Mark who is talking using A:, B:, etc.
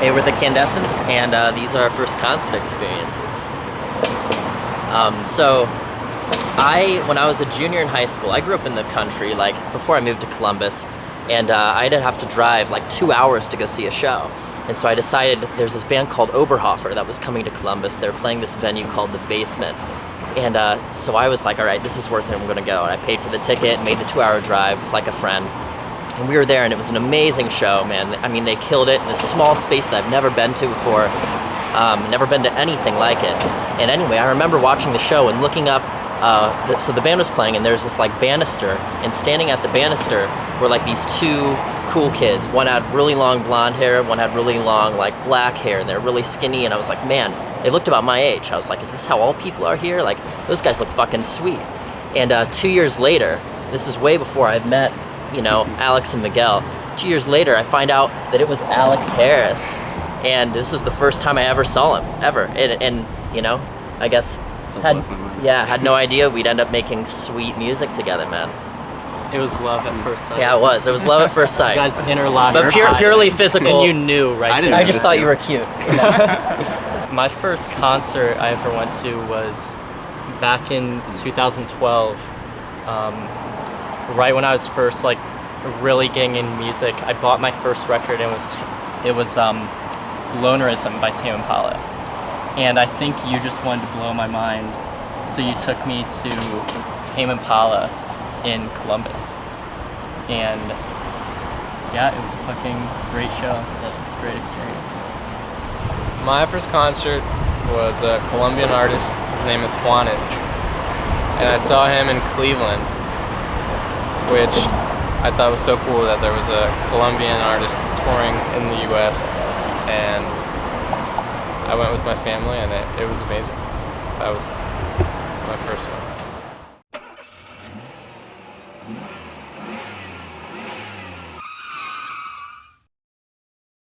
A: Hey, we're the Candescents, and these are our first concert experiences. When I was a junior in high school, I grew up in the country, like, before I moved to Columbus, and I'd have to drive like 2 hours to go see a show. And so I decided, there's this band called Oberhofer that was coming to Columbus. They were playing this venue called The Basement. And so I was like, all right, this is worth it, I'm gonna go. And I paid for the ticket, made the 2-hour drive with like a friend. And we were there, and it was an amazing show, man. I mean, they killed it in this small space that I've never been to before. Never been to anything like it. And anyway, I remember watching the show and looking up, so the band was playing, and there's this like banister, and standing at the banister were like these two cool kids. One had really long blonde hair, one had really long like black hair, and they're really skinny, and I was like, man, they looked about my age. I was like, is this how all people are here? Like, those guys look fucking sweet. And 2 years later, this is way before I'd met, you know, Alex and Miguel. 2 years later, I find out that it was Alex Harris, and this was the first time I ever saw him, ever. And you know, I guess had no idea we'd end up making sweet music together, man.
B: It was love at first sight.
A: Yeah, it was. It was love at first sight.
B: You guys interlocked.
A: But purely physical.
B: And you knew right there.
A: I just thought you were cute. You know?
B: My first concert I ever went to was back in 2012. Right when I was first like really getting in music, I bought my first record, and it was Lonerism by Tame Impala. And I think you just wanted to blow my mind, so you took me to Tame Impala in Columbus. And yeah, it was a fucking great show. It was a great experience.
C: My first concert was a Colombian artist. His name is Juanes, and I saw him in Cleveland, which I thought was so cool that there was a Colombian artist touring in the US, and I went with my family, and it was amazing. That was my first one.